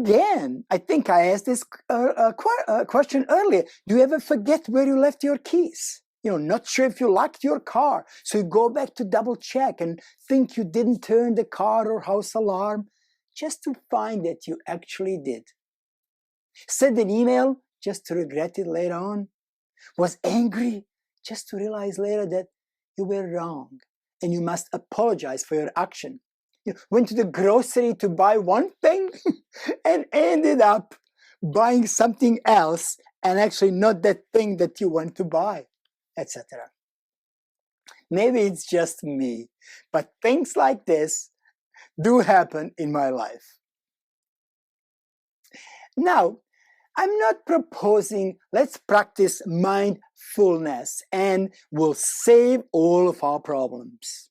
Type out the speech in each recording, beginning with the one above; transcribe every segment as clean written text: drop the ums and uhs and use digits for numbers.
again, I think I asked this question earlier. Do you ever forget where you left your keys? Not sure if you locked your car. So you go back to double check and think you didn't turn the car or house alarm, just to find that you actually did. Sent an email just to regret it later on. Was angry just to realize later that you were wrong and you must apologize for your action. You went to the grocery to buy one thing and ended up buying something else, and actually not that thing that you want to buy, etc. Maybe it's just me, but things like this do happen in my life. Now, I'm not proposing let's practice mindfulness and we'll save all of our problems.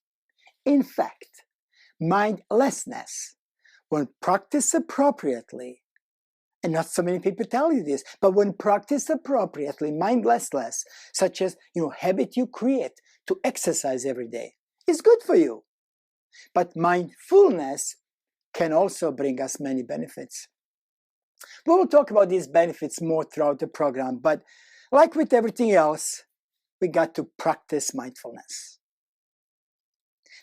In fact, mindlessness, when practiced appropriately, and not so many people tell you this, but when practiced appropriately, mindlessness, such as habit you create to exercise every day, is good for you. But mindfulness can also bring us many benefits. We will talk about these benefits more throughout the program, but like with everything else, we got to practice mindfulness.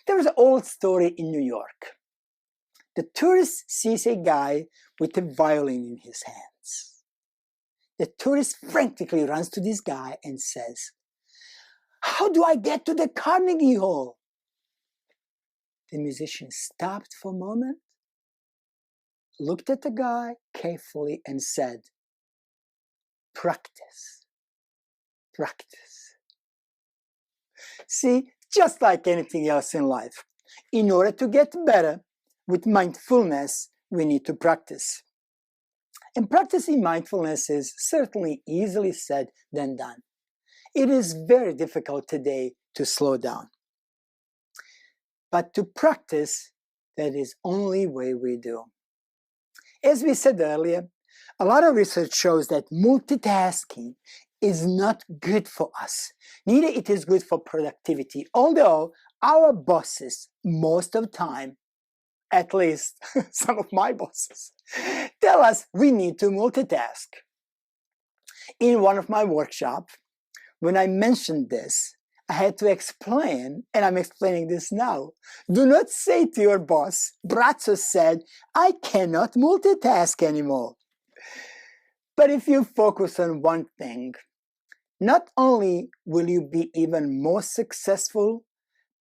There was an old story in New York. The tourist sees a guy with a violin in his hands. The tourist frantically runs to this guy and says, "How do I get to the Carnegie Hall?" The musician stopped for a moment, looked at the guy carefully and said, "Practice, practice." See, just like anything else in life, in order to get better with mindfulness, we need to practice. And practicing mindfulness is certainly easily said than done. It is very difficult today to slow down. But to practice, that is only way we do. As we said earlier, a lot of research shows that multitasking is not good for us. Neither it is good for productivity, although our bosses, most of the time, at least some of my bosses, tell us we need to multitask. In one of my workshops, when I mentioned this, I had to explain, and I'm explaining this now. Do not say to your boss, Braco said, I cannot multitask anymore. But if you focus on one thing, not only will you be even more successful,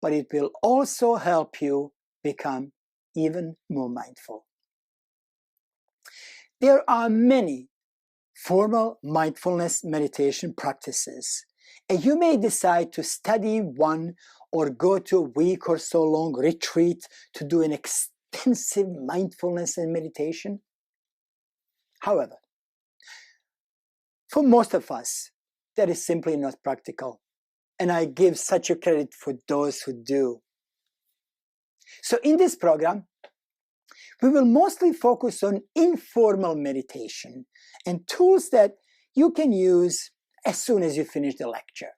but it will also help you become even more mindful. There are many formal mindfulness meditation practices, and you may decide to study one or go to a week or so long retreat to do an extensive mindfulness and meditation. However, for most of us, that is simply not practical, and I give such a credit for those who do. So in this program, we will mostly focus on informal meditation and tools that you can use as soon as you finish the lecture.